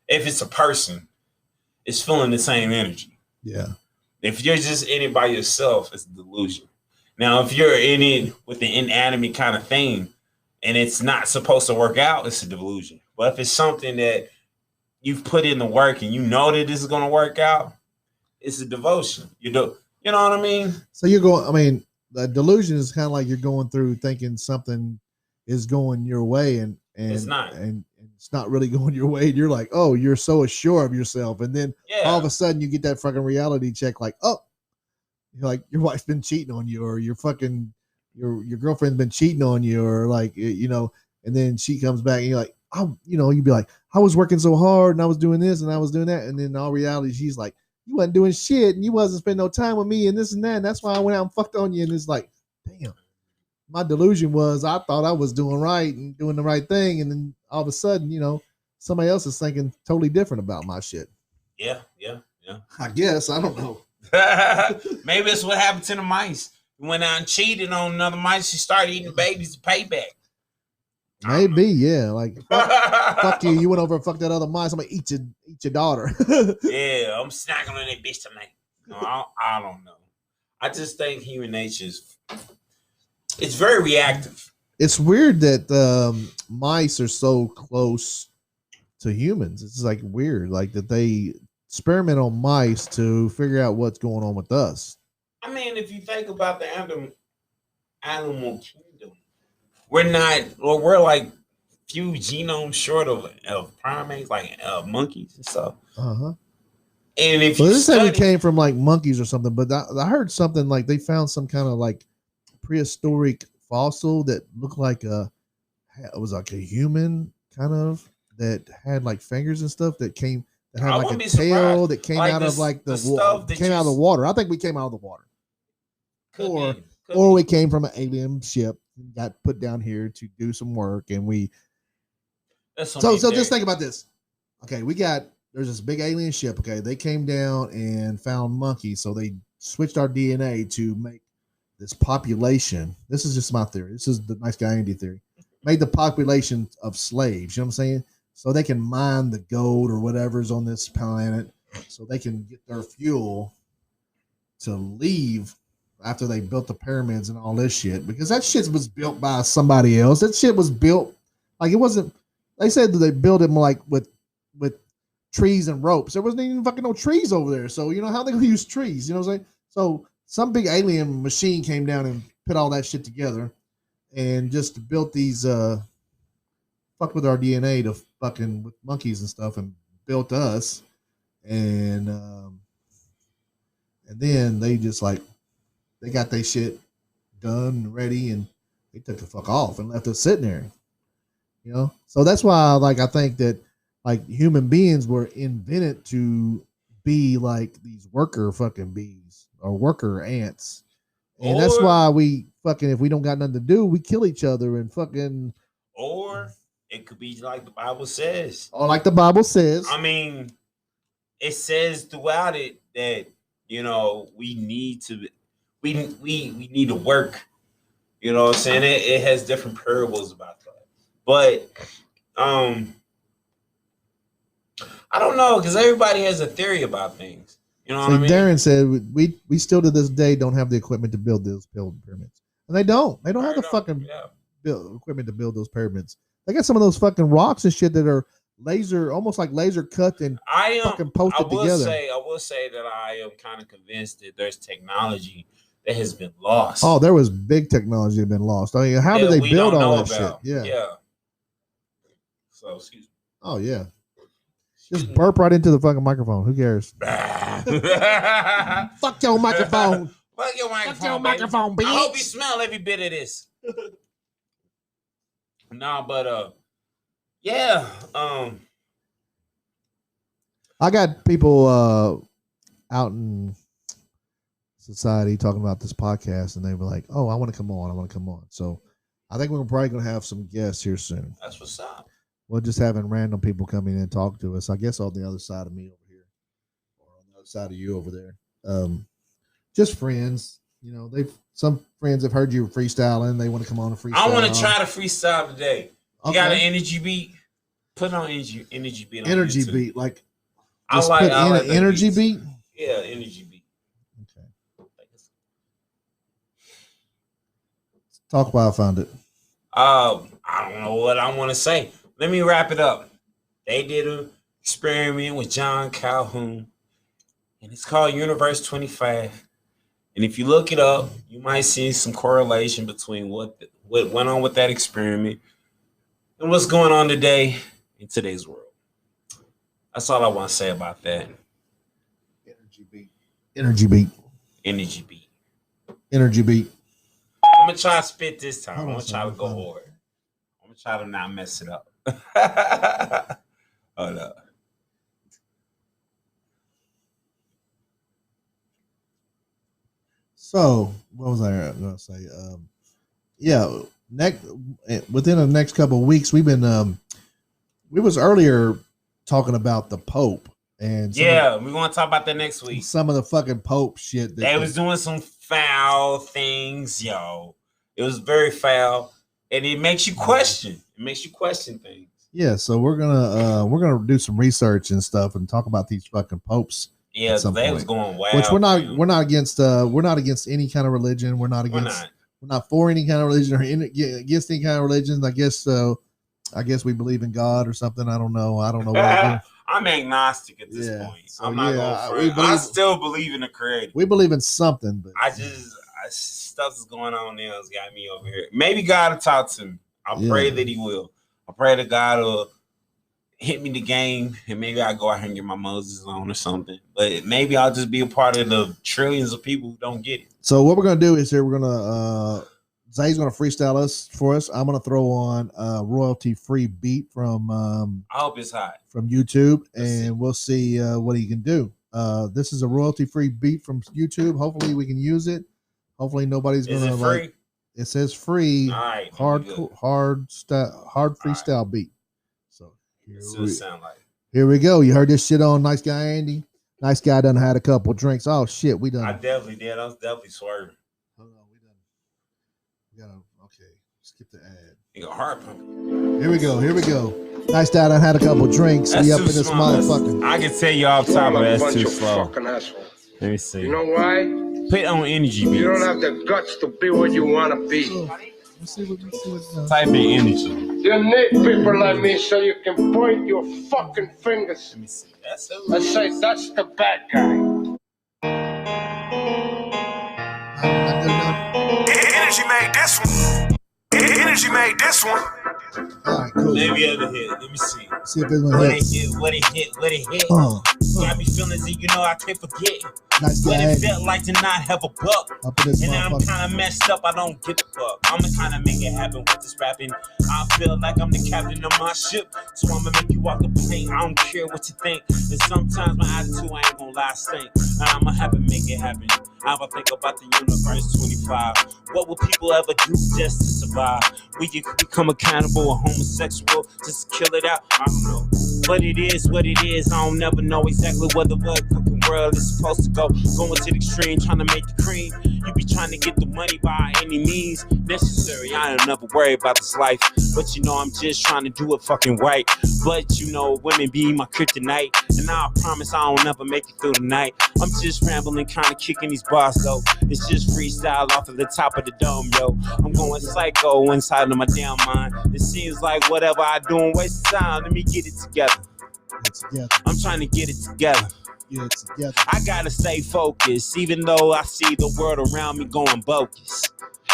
if it's a person, is feeling the same energy. Yeah. If you're just in it by yourself, it's a delusion. Now, if you're in it with the inanimate kind of thing and it's not supposed to work out, it's a delusion. But if it's something that you've put in the work and you know that this is going to work out, it's a devotion. You know what I mean? So you're going, I mean, the delusion is kind of like you're going through thinking something is going your way and it's not. And it's not really going your way. And you're like, oh, you're so assured of yourself. And then all of a sudden you get that fucking reality check like, oh, like your wife's been cheating on you or your fucking, your girlfriend's been cheating on you or like, you know, and then she comes back and you're like, oh, you know, you'd be like, I was working so hard and I was doing this and I was doing that. And then in all reality, she's like, you wasn't doing shit and you wasn't spending no time with me and this and that. And that's why I went out and fucked on you. And it's like, damn, my delusion was I thought I was doing right and doing the right thing. And then all of a sudden, you know, somebody else is thinking totally different about my shit. Yeah. I guess. I don't know. Maybe it's what happened to the mice. You went out and cheated on another mice. She started eating babies to pay back. Maybe, yeah. Like, fuck you. You went over and fucked that other mice. I'm gonna eat your daughter. Yeah, I'm snacking on that bitch tonight. No, I don't know. I just think human nature it's very reactive. It's weird that mice are so close to humans. It's like weird, like that they experiment on mice to figure out what's going on with us. I mean, if you think about the animal kingdom, we're like few genomes short of primates, like monkeys and stuff. Uh-huh. And if this said it came from like monkeys or something, but I heard something like they found some kind of like prehistoric fossil that looked like it was like a human kind of that had like fingers and stuff that had like a tail that came out of like the came out of the water. I think we came out of the water. Or we came from an alien ship and got put down here to do some work and we so just think about this. Okay, there's this big alien ship, okay? They came down and found monkeys, so they switched our DNA to make this population. This is just my theory. This is the NiceGuyAndy theory. Made the population of slaves, you know what I'm saying? So they can mine the gold or whatever's on this planet so they can get their fuel to leave after they built the pyramids and all this shit. Because that shit was built by somebody else. That shit was built, like it wasn't, they said that they built it like with trees and ropes. There wasn't even fucking no trees over there. So, you know, how they gonna use trees? You know what I'm saying? So some big alien machine came down and put all that shit together and just built these fuck with our DNA to fucking with monkeys and stuff and built us. And then they just like they got their shit done and ready and they took the fuck off and left us sitting there. You know? So that's why like I think that like human beings were invented to be like these worker fucking bees or worker ants. And that's why we fucking, if we don't got nothing to do, we kill each other and fucking. Or it could be like the Bible says. Or like the Bible says. I mean, it says throughout it that, you know, we need to work. You know what I'm saying? It has different parables about that. But I don't know, because everybody has a theory about things. You know what I mean? Darren said we still to this day don't have the equipment to build those pyramids. And they don't. They don't have the fucking equipment to build those pyramids. They got some of those fucking rocks and shit that are almost like laser cut and fucking posted together. I will say that I am kind of convinced that there's technology that has been lost. Oh, there was big technology that had been lost. I mean, how did they build all that shit? Yeah. So, excuse me. Oh, yeah. Just burp right into the fucking microphone. Who cares? Fuck your microphone. Fuck your microphone, bitch. I hope you smell every bit of this. Nah, but yeah. I got people out in society talking about this podcast, and they were like, "Oh, I want to come on. I want to come on." So I think we're probably going to have some guests here soon. That's what's up. We're just having random people coming in and talk to us. I guess on the other side of me over here, or on the other side of you over there. Just friends. You know, some friends have heard you freestyling. They want to come on and freestyle. I want to try to freestyle today. You got an energy beat? Put on energy beat. On energy YouTube. beat, like I like an energy beats. beat. Yeah, energy beat. Okay. Talk while I found it. I don't know what I want to say. Let me wrap it up. They did an experiment with John Calhoun, and it's called Universe 25. And if you look it up, you might see some correlation between what went on with that experiment and what's going on today in today's world. That's all I want to say about that. Energy beat. Energy beat. Energy beat. Energy beat. I'm gonna try to spit this time. I'm gonna try to go hard. I'm gonna try to not mess it up. Hold up. So, what was I going to say? Within the next couple of weeks, we was earlier talking about the Pope, and we want to talk about that next week. Some of the fucking Pope shit. They was doing some foul things, yo. It was very foul, and it makes you question. It makes you question things. Yeah, so we're gonna do some research and stuff and talk about these fucking popes. Yeah, they was going wild. Which we're not against any kind of religion. We're not for any kind of religion or against any kind of religion. I guess we believe in God or something. I don't know. What I'm agnostic at this point. So I'm not going for it. I still believe in the Creator. We believe in something, but stuff is going on there has got me over here. Maybe God will talk to me. I pray that He will. I pray that God will hit me the game, and maybe I'll go out here and get my Moses on or something. But maybe I'll just be a part of the trillions of people who don't get it. So what we're gonna do is Zay's gonna freestyle for us. I'm gonna throw on a royalty-free beat from I hope it's hot from YouTube, we'll see what he can do. This is a royalty-free beat from YouTube. Hopefully we can use it. Hopefully nobody's gonna free? It says free. All right, hard freestyle beat. So here we go. You heard this shit on Nice Guy Andy. Nice Guy done had a couple drinks. Oh shit, we done. I definitely did. I was definitely swerving. Hold on, we done. Okay. Skip the ad. You got heart pump. Here we go. Nice Guy done had a couple drinks. That's we up too in this small. motherfucker. I can tell you off top, but that's too slow. Let me see. You know why? Put on energy beats. You don't have the guts to be what you want to be. Let's see what Type in energy. You need people like me so you can point your fucking fingers. Let me see. Let's say that's the bad guy. Energy made this one. Energy made this one. All right, cool. Maybe other hit. Let me see. See if it's gonna hit. What it hit. Got me feeling that, I can't forget. Nice what guy. It felt like to not have a buck. And now I'm kind of messed up. I don't give a fuck. I'ma kind of make it happen with this rapping. I feel like I'm the captain of my ship. So I'ma make you walk the plane. I don't care what you think. And sometimes my attitude, I ain't gonna lie, stink. And I'ma have to make it happen. I'ma think about the universe 25. What will people ever do just to survive? Will you become accountable or homosexual just to kill it out? I don't know. But it is what it is. I don't never know exactly where the fucking world is supposed to go. Going to the extreme, trying to make the cream. You be trying to get the money by any means necessary. I don't never worry about this life. But I'm just trying to do it fucking right. But women be my kryptonite. And I promise I don't ever make it through the night. I'm just rambling, kind of kicking these bars though. It's just freestyle off of the top of the dome, yo. I'm going psycho inside of my damn mind. It seems like whatever I do and waste time. Let me get it together. I'm trying to get it together. I gotta stay focused, even though I see the world around me going bogus.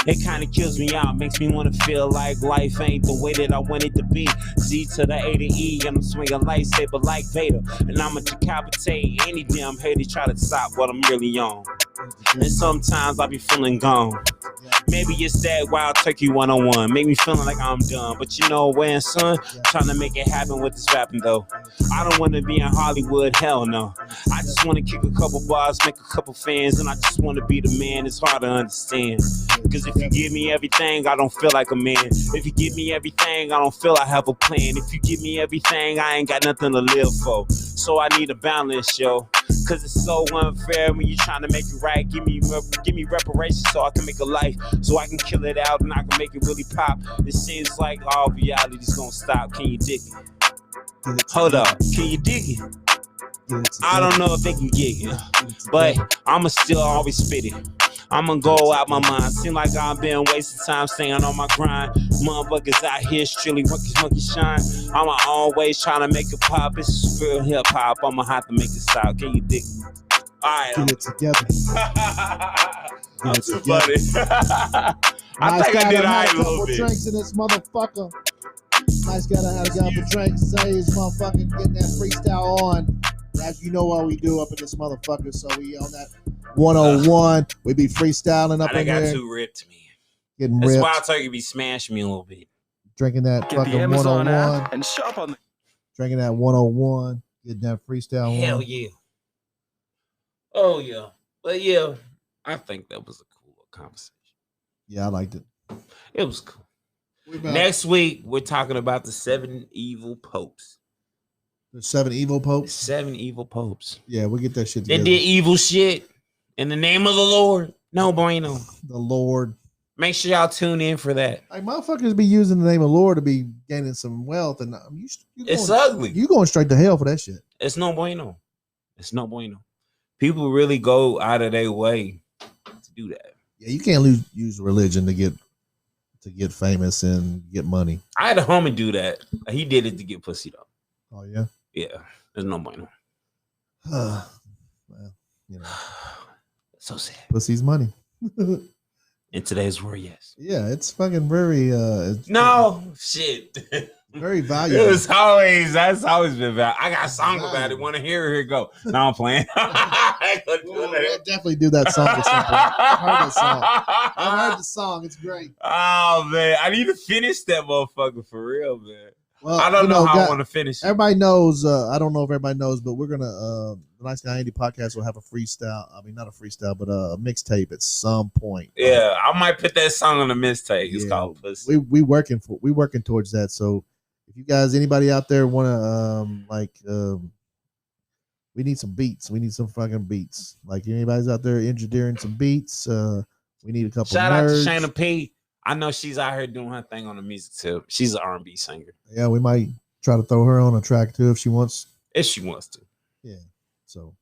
It kind of kills me out, makes me want to feel like life ain't the way that I want it to be. Z to the A to E, and I'm swinging lightsaber like Vader. And I'ma decapitate any damn hater try to stop what I'm really on. And sometimes I be feeling gone. Maybe it's that Wild Turkey 101. Make me feeling like I'm done. But you know when, son, trying to make it happen with this rapping though. I don't want to be in Hollywood, hell no. I just want to kick a couple bars, make a couple fans, and I just want to be the man. It's hard to understand. Cause if you give me everything, I don't feel like a man. If you give me everything, I don't feel I have a plan. If you give me everything, I ain't got nothing to live for. So I need a balance, yo. Cause it's so unfair when you're trying to make it right. Give me reparations so I can make a life, so I can kill it out and I can make it really pop. It seems like all reality's gonna stop. Can you dig it? Hold up, can you dig it? I don't know if they can get it, but I'ma still always spit it. I'ma go out my mind. Seem like I've been wasting time staying on my grind. Motherfuckers out here strictly monkey shine. I'm always trying to make it pop. It's real hip hop. I'ma have to make it stop. Can you dig it? Alright, Get it together. I'm too funny. I think I did alright a little bit. Drinks in this motherfucker. Nice guy that had a couple drinks. Say his motherfucking getting that freestyle on. As you know what we do up in this motherfucker, so we on that 101. We be freestyling up in got here. too ripped to me. Getting That's ripped. Wild Turkey be smashing me a little bit. Drinking that Get fucking the Amazon 101. app and shop on the Drinking that 101. Getting that freestyle Hell on. yeah. Oh yeah. But yeah, I think that was a cool conversation. Yeah, I liked it. It was cool. Next week, we're talking about the 7 evil popes. The 7 evil popes? 7 evil popes. Yeah, we'll get that shit They together. did evil shit in the name of the Lord. No bueno. The Lord. Make sure y'all tune in for that. Like, motherfuckers be using the name of Lord to be gaining some wealth, and It's ugly. You going straight to hell for that shit. It's no bueno. It's no bueno. People really go out of their way to do that. Yeah, you can't use religion to get famous and get money. I had a homie do that. He did it to get pussy though. Oh yeah. Yeah, there's no bueno. Well, you know, So sad. pussy's money. In today's world, yes. Yeah, it's fucking very No shit. very valuable. That's always been valuable. I got a song about it. Want to hear it? Here it go. No, I'm playing. We'll definitely do that song at some point. I've heard that song. I've heard the song. It's great. Oh man, I need to finish that motherfucker for real, man. Well, I don't know how I want to finish it. Everybody knows. I don't know if everybody knows, but we're gonna the NiceGuyAndy podcast will have a freestyle. I mean, not a freestyle, but a mixtape at some point. Yeah, I might put that song on the mixtape. It's called Pussy. We working towards that. So if you guys, anybody out there want to we need some beats. We need some fucking beats. Like anybody's out there engineering some beats. We need a couple. Shout out to nerds. Shayna P. I know she's out here doing her thing on the music tip. She's an R&B singer. Yeah, we might try to throw her on a track too if she wants. If she wants to. Yeah. So,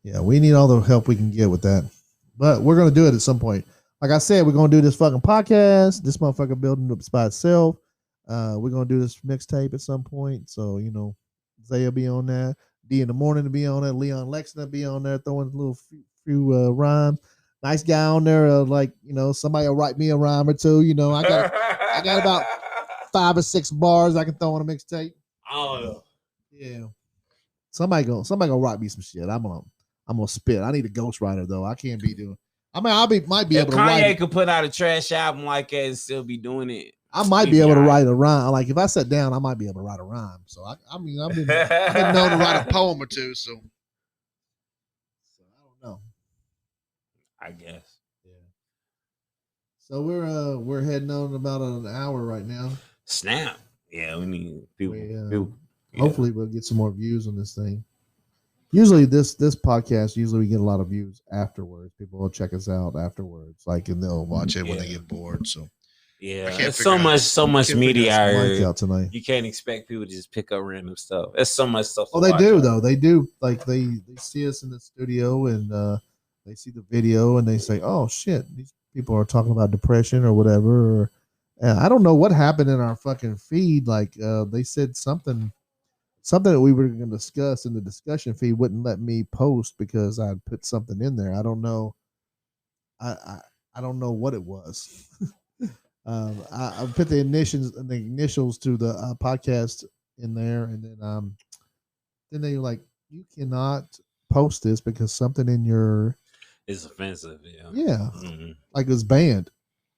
yeah, we need all the help we can get with that. But we're going to do it at some point. Like I said, we're going to do this fucking podcast. This motherfucker building up by itself. We're going to do this mixtape at some point. So, you know, Zay will be on that. D in the morning to be on there. Leon Lexington will be on there throwing a little few rhymes. Nice guy on there. Like, you know, somebody will write me a rhyme or two. You know, I got about 5 or 6 bars I can throw on a mixtape. Oh, yeah. Somebody gonna write me some shit. I'm gonna spit. I need a ghostwriter though. I can't be doing. I mean, might be able to write. Kanye could put out a trash album like that and still be doing it. I might be able to write a rhyme. Like if I sat down, I might be able to write a rhyme. So I've been known to write a poem or two. So I don't know. I guess. Yeah. So we're heading on about an hour right now. Snap. Yeah, we need people. Yeah. Hopefully we'll get some more views on this thing. Usually this podcast, we get a lot of views afterwards. People will check us out afterwards, like, and they'll watch it when they get bored. So yeah, there's so much media out tonight. You can't expect people to just pick up random stuff. There's so much stuff. Oh, they do though. They do. Like they see us in the studio and they see the video and they say, "Oh shit, these people are talking about depression or whatever." Or, I don't know what happened in our fucking feed. Like they said something that we were going to discuss in the discussion feed wouldn't let me post because I put something in there. I don't know. I don't know what it was. I put the initials to the podcast in there, and then they were like, you cannot post this because something in your is offensive. Yeah, like it was banned.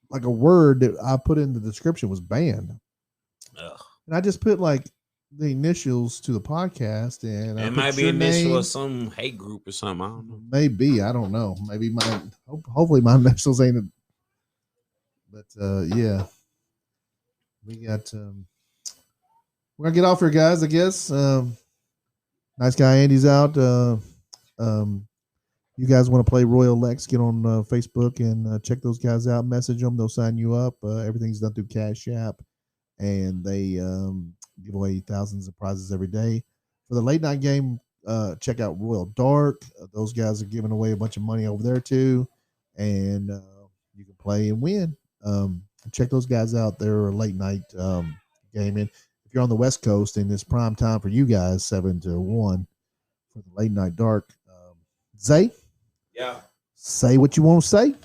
like a word that I put in the description was banned. Ugh. And I just put like the initials to the podcast, and It might be initial of some hate group or something. I don't know. Maybe, I don't know. Maybe hopefully my initials ain't. But yeah, we got. We're gonna get off here, guys. I guess. Nice guy Andy's out. You guys want to play Royal Lex? Get on Facebook and check those guys out. Message them; they'll sign you up. Everything's done through Cash App, and they give away thousands of prizes every day. For the late night game, check out Royal Dark. Those guys are giving away a bunch of money over there too, and you can play and win. Check those guys out. They're a late night gaming. If you're on the West Coast and it's prime time for you guys, 7 to 1 for the late night dark. Zay, Yeah. Say what you want to say.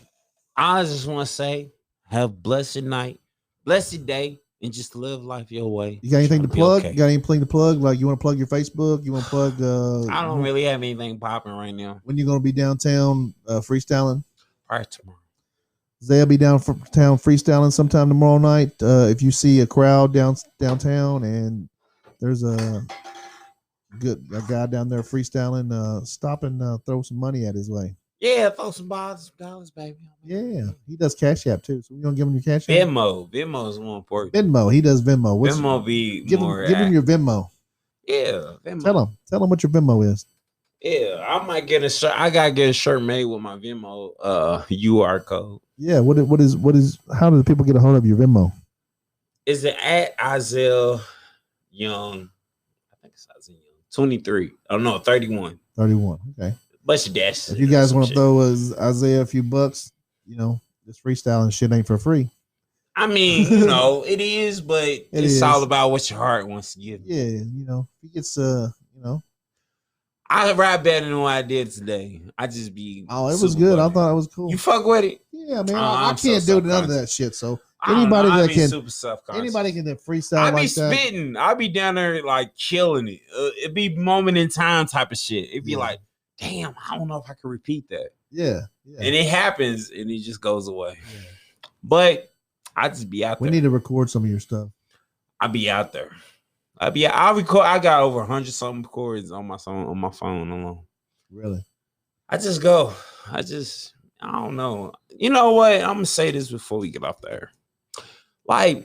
I just want to say, have a blessed night, blessed day, and just live life your way. You got anything to plug? Okay. You got anything to plug? Like you want to plug your Facebook? You want to plug? I don't really have anything popping right now. When you going to be downtown freestyling? Probably tomorrow. Zay will be downtown freestyling sometime tomorrow night. If you see a crowd downtown and there's a guy down there freestyling, stop and throw some money at his way. Yeah, throw some dollars, baby. Yeah, he does Cash App too. So we're gonna give him your Cash App. Venmo is more important. Venmo, he does Venmo. Venmo be give more. Give him your Venmo. Yeah, Venmo. Tell him what your Venmo is. Yeah, I might get a shirt. I gotta get a shirt made with my Venmo UR code. Yeah, what is? How do the people get a hold of your Venmo? Is it at Isaiah Young? I think it's Isaiah Young. 23. Oh no, 31. 31. Okay. Bunch of dashes. If you guys want to throw Isaiah a few bucks, this freestyling shit ain't for free. I mean, it is, but it's all about what your heart wants to give. Yeah, he gets I rap better than what I did today. I just be. Oh, it was good. I thought it was cool. You fuck with it? Yeah, man. I can't do none of that shit. So anybody that can, anybody can freestyle. I be spitting. I be down there like killing it. It be moment in time type of shit. It'd be like, damn, I don't know if I can repeat that. Yeah. And it happens, and it just goes away. Yeah. But I just be out there. We need to record some of your stuff. I be out there. I'll record. I got over 100 something chords on my phone alone. Really? I just go. I don't know. You know what? I'm gonna say this before we get off there. Like,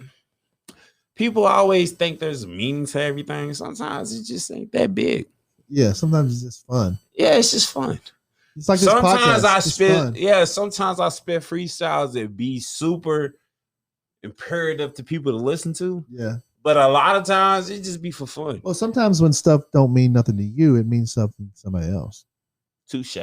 people always think there's a meaning to everything. Sometimes it just ain't that big. Yeah, sometimes it's just fun. Yeah, it's just fun. It's like this sometimes podcast. Sometimes I spit freestyles that be super imperative to people to listen to. Yeah. But a lot of times it just be for fun. Well, sometimes when stuff don't mean nothing to you, it means something to somebody else. Touche.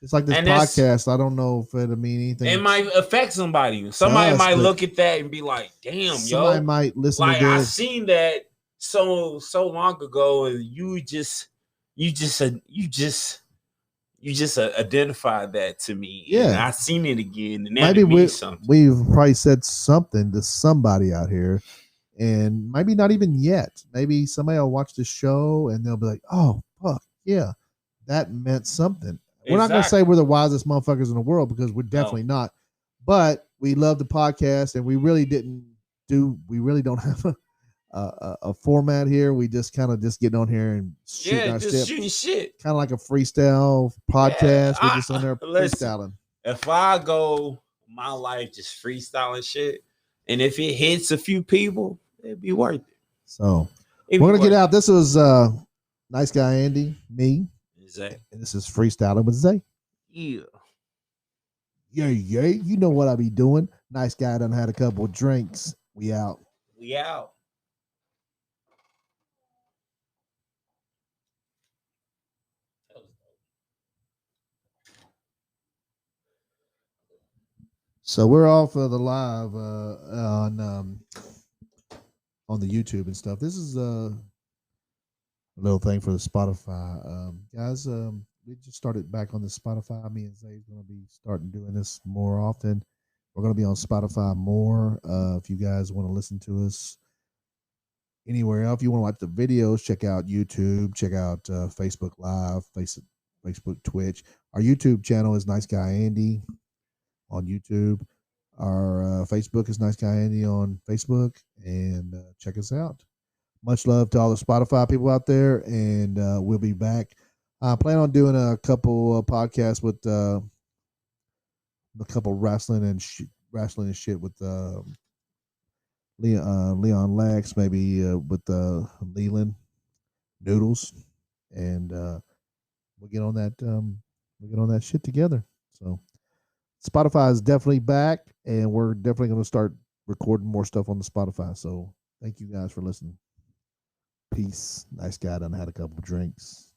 It's like this podcast. I don't know if it'll mean anything. It might affect somebody. Somebody might look at that and be like, "Damn, somebody might listen like, to this. I seen that so long ago, and you just identified that to me. Yeah, and I seen it again, and maybe we've probably said something to somebody out here. And maybe not even yet. Maybe somebody will watch the show and they'll be like, "Oh, fuck, yeah, that meant something." Exactly. We're not going to say we're the wisest motherfuckers in the world because we're definitely not. But we love the podcast, and we really don't have a format here. We just kind of just get on here and shooting shit. Kind of like a freestyle podcast. We're just on there freestyling. If I go my life just freestyling shit, and if it hits a few people, it'd be worth it. So we're gonna get out. This was Nice Guy Andy, me, Zay. And this is Freestyling with Zay. Yeah. You know what I be doing. Nice Guy done had a couple of drinks. We out. So we're off of the live on the YouTube and stuff. This is a little thing for the Spotify guys. We just started back on the Spotify. Me and Zay is going to be starting doing this more often. We're going to be on Spotify more. If you guys want to listen to us anywhere else, if you want to watch the videos, check out YouTube. Check out Facebook Live, Facebook, Twitch. Our YouTube channel is Nice Guy Andy on YouTube. Our Facebook is NiceGuyAndy on Facebook, and check us out. Much love to all the Spotify people out there, and we'll be back. I plan on doing a couple podcasts with a couple wrestling and shit with Leon Lex, maybe with Leland Noodles, and we'll get on that shit together. So Spotify is definitely back, and we're definitely going to start recording more stuff on the Spotify. So thank you guys for listening. Peace. Nice guy done had a couple drinks.